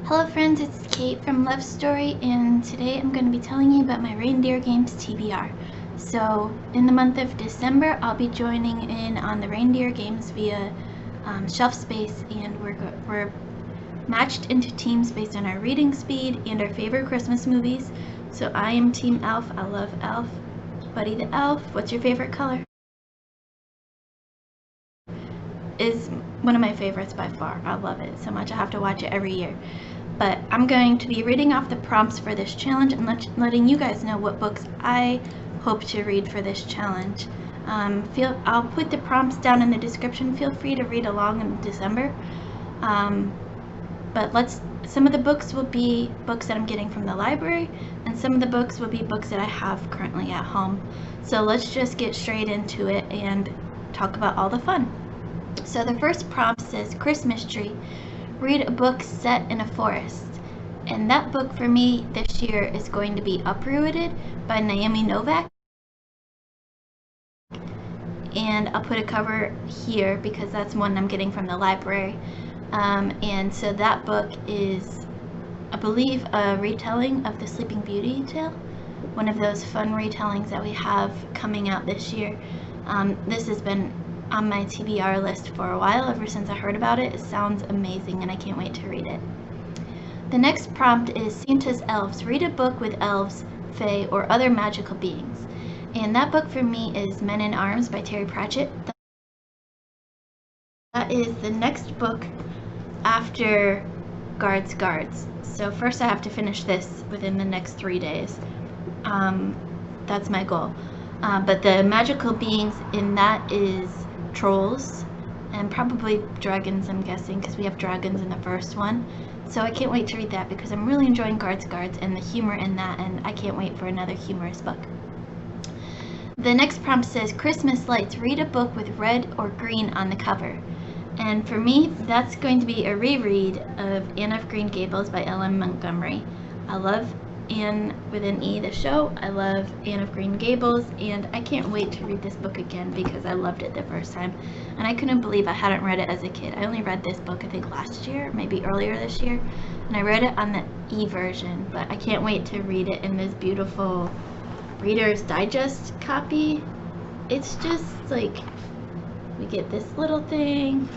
Hello friends, it's Kate from LoveStory, and today I'm going to be telling you about my Reindeer Games TBR. So, in the month of December, I'll be joining in on the Reindeer Games via shelf space, and we're matched into teams based on our reading speed and our favorite Christmas movies. So I am Team Elf. I love Elf. Buddy the Elf, what's your favorite color? Is one of my favorites by far. I love it so much. I have to watch it every year. But I'm going to be reading off the prompts for this challenge and letting you guys know what books I hope to read for this challenge. I'll put the prompts down in the description. Feel free to read along in December. But some of the books will be books that I'm getting from the library, and some of the books will be books that I have currently at home. So let's just get straight into it and talk about all the fun. So the first prompt says Christmas tree. Read a book set in a forest. And that book for me this year is going to be Uprooted by Naomi Novak. And I'll put a cover here because that's one I'm getting from the library. And so that book is, I believe, a retelling of the Sleeping Beauty tale. One of those fun retellings that we have coming out this year. This has been on my TBR list for a while, ever since I heard about it. It sounds amazing and I can't wait to read it. The next prompt is Santa's Elves. Read a book with elves, fae, or other magical beings. And that book for me is Men in Arms by Terry Pratchett. That is the next book after Guards. So first I have to finish this within the next 3 days. That's my goal. But the magical beings in that is trolls and probably dragons, I'm guessing, because we have dragons in the first one. So I can't wait to read that because I'm really enjoying Guards and the humor in that, and I can't wait for another humorous book. The next prompt says Christmas lights. Read a book with red or green on the cover. And for me, that's going to be a reread of Anne of Green Gables by Ellen Montgomery. I love Anne with an E, the show. I love Anne of Green Gables, and I can't wait to read this book again because I loved it the first time, and I couldn't believe I hadn't read it as a kid. I only read this book I think last year, maybe earlier this year, and I read it on the E version, but I can't wait to read it in this beautiful Reader's Digest copy. It's just like, we get this little thing.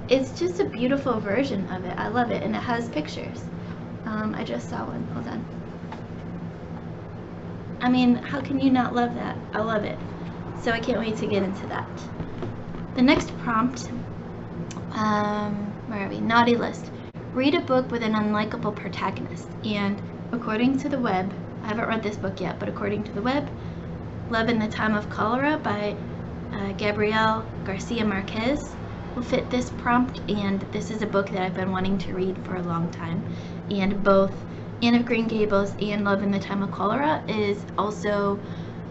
It's just a beautiful version of it. I love it, and it has pictures. I just saw one. Hold on. I mean, how can you not love that? I love it. So I can't wait to get into that. The next prompt, where are we? Naughty list. Read a book with an unlikable protagonist. And according to the web, I haven't read this book yet, but according to the web, Love in the Time of Cholera by Gabriel Garcia Marquez will fit this prompt, and this is a book that I've been wanting to read for a long time. And both Anne of Green Gables and Love in the Time of Cholera is also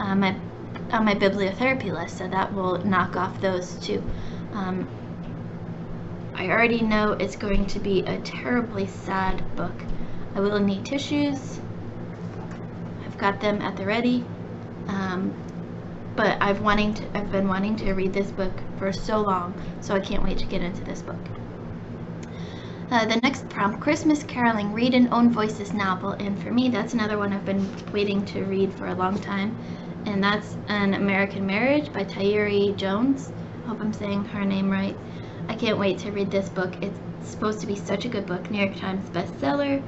on my bibliotherapy list, so that will knock off those two. I already know it's going to be a terribly sad book. I will need tissues. I've got them at the ready. But I've been wanting to read this book for so long, so I can't wait to get into this book. The next prompt, Christmas caroling. Read an Own Voices novel, and for me that's another one I've been waiting to read for a long time, and that's An American Marriage by Tayari Jones. I hope I'm saying her name right. I can't wait to read this book. It's supposed to be such a good book, New York Times bestseller.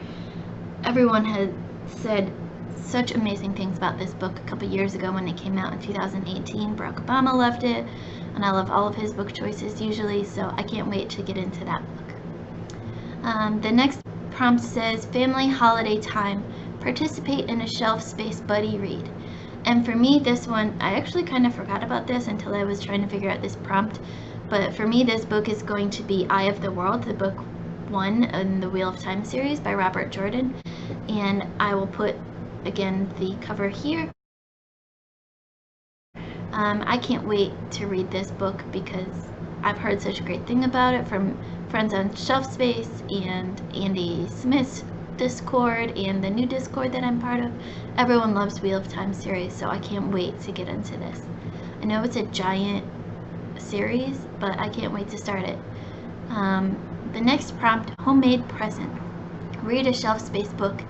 Everyone has said such amazing things about this book a couple years ago when it came out in 2018. Barack Obama loved it, and I love all of his book choices usually, so I can't wait to get into that book. The next prompt says Family Holiday Time. Participate in a shelf space buddy read. And for me, this one, I actually kind of forgot about this until I was trying to figure out this prompt, but for me this book is going to be Eye of the World, the book 1 in the Wheel of Time series by Robert Jordan, and I will put again the cover here. I can't wait to read this book because I've heard such a great thing about it from friends on Shelf Space and Andy Smith's Discord and the new Discord that I'm part of. Everyone loves Wheel of Time series, so I can't wait to get into this. I know it's a giant series, but I can't wait to start it. The next prompt, homemade present. read a shelf space book,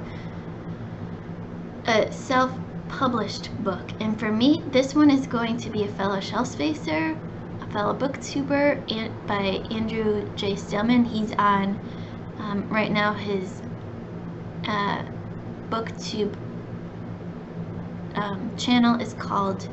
a self-published book. And for me, this one is going to be a fellow shelf spacer, a fellow booktuber, by Andrew J. Stillman. He's on right now his booktube channel is called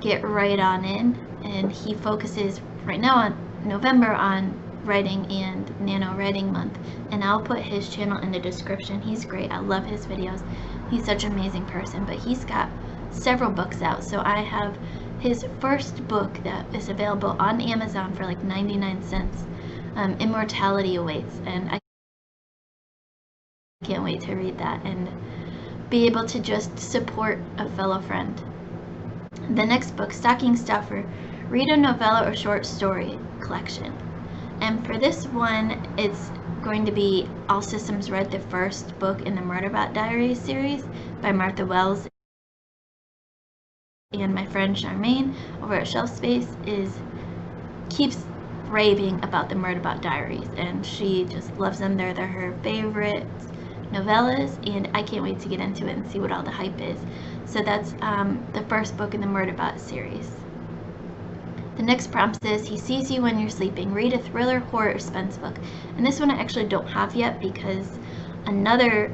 Get Right On In, and he focuses right now on November on writing and NaNoWriting month, and I'll put his channel in the description. He's great. I love his videos. He's such an amazing person, but he's got several books out. So I have his first book that is available on Amazon for like 99 cents, Immortality Awaits, and I can't wait to read that and be able to just support a fellow friend. The next book, Stocking Stuffer, read a novella or short story collection. And for this one, it's going to be All Systems Red, the first book in the Murderbot Diaries series by Martha Wells. And my friend Charmaine over at Shelf Space keeps raving about the Murderbot Diaries, and she just loves them. They're her favorite novellas, and I can't wait to get into it and see what all the hype is. So that's the first book in the Murderbot series. The next prompt says, He Sees You When You're Sleeping. Read a thriller, horror, or suspense book. And this one I actually don't have yet, because another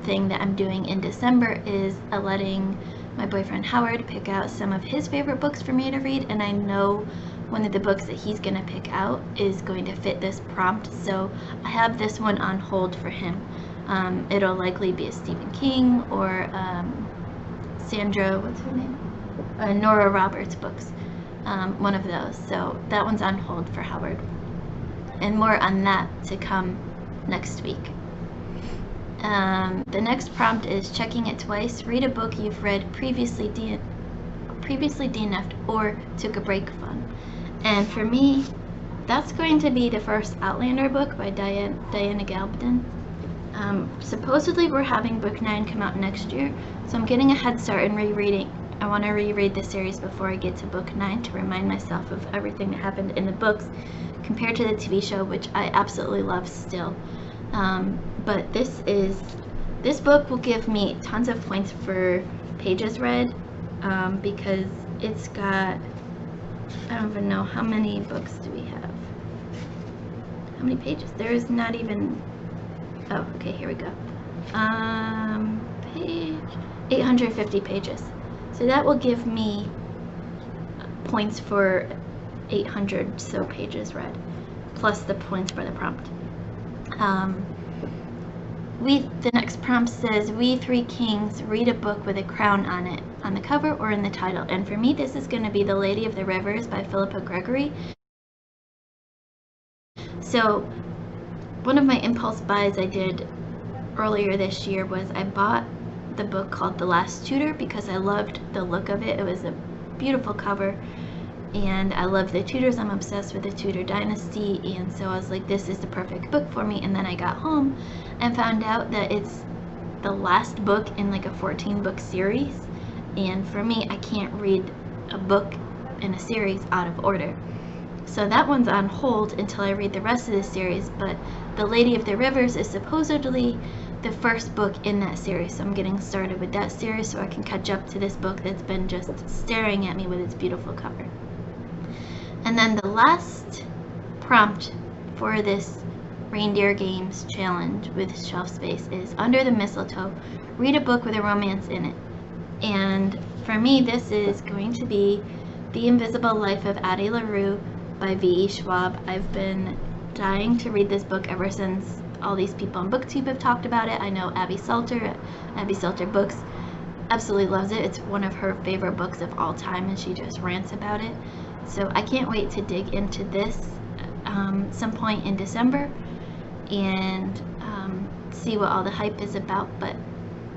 thing that I'm doing in December is letting my boyfriend Howard pick out some of his favorite books for me to read, and I know one of the books that he's going to pick out is going to fit this prompt, so I have this one on hold for him. It'll likely be a Stephen King or Sandra, what's her name? Nora Roberts books. One of those. So that one's on hold for Howard. And more on that to come next week. The next prompt is checking it twice. Read a book you've read previously DNF'd or took a break from. And for me, that's going to be the first Outlander book by Diana Gabaldon. Supposedly we're having book 9 come out next year, so I'm getting a head start in rereading. I want to reread the series before I get to book 9 to remind myself of everything that happened in the books compared to the TV show, which I absolutely love still. But this book will give me tons of points for pages read, because it's got, I don't even know, how many books do we have? How many pages? There's not even, oh, okay, here we go. Page 850 pages. So that will give me points for 800 so pages read, plus the points for the prompt. The next prompt says, We Three Kings, read a book with a crown on it, on the cover or in the title. And for me, this is going to be The Lady of the Rivers by Philippa Gregory. So one of my impulse buys I did earlier this year was I bought the book called The Last Tudor because I loved the look of it. It was a beautiful cover, and I love the Tudors. I'm obsessed with the Tudor dynasty, and so I was like, this is the perfect book for me. And then I got home and found out that it's the last book in like a 14-book series, and for me, I can't read a book in a series out of order. So that one's on hold until I read the rest of the series, but The Lady of the Rivers is supposedly the first book in that series, so I'm getting started with that series so I can catch up to this book that's been just staring at me with its beautiful cover. And then the last prompt for this Reindeer Games challenge with Shelf Space is Under the Mistletoe, read a book with a romance in it. And for me, this is going to be The Invisible Life of Addie LaRue by V.E. Schwab. I've been dying to read this book ever since all these people on BookTube have talked about it. I know Abby Salter Books absolutely loves it. It's one of her favorite books of all time, and she just rants about it. So I can't wait to dig into this some point in December and see what all the hype is about. But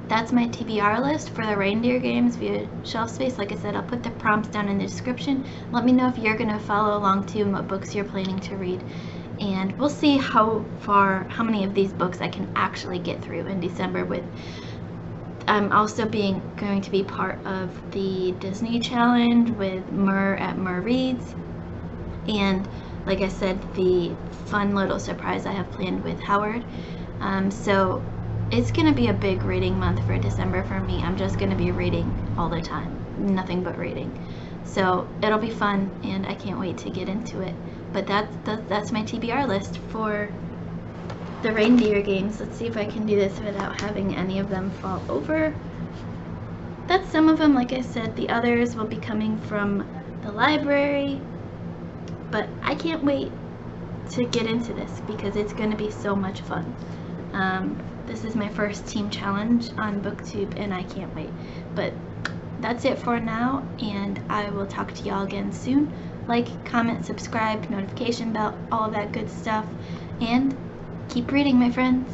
that's my TBR list for the Reindeer Games via Shelf Space. Like I said, I'll put the prompts down in the description. Let me know if you're going to follow along too and what books you're planning to read. And we'll see how many of these books I can actually get through in December. I'm also going to be part of the Disney Challenge with Mur at Mur Reads. And like I said, the fun little surprise I have planned with Howard. So it's gonna be a big reading month for December for me. I'm just gonna be reading all the time, nothing but reading. So it'll be fun, and I can't wait to get into it. But that's my TBR list for the reindeer games. Let's see if I can do this without having any of them fall over. That's some of them. Like I said, the others will be coming from the library, but I can't wait to get into this because it's going to be so much fun. This is my first team challenge on BookTube, and I can't wait. But that's it for now, and I will talk to y'all again soon. Like, comment, subscribe, notification bell, all of that good stuff, and keep reading, my friends.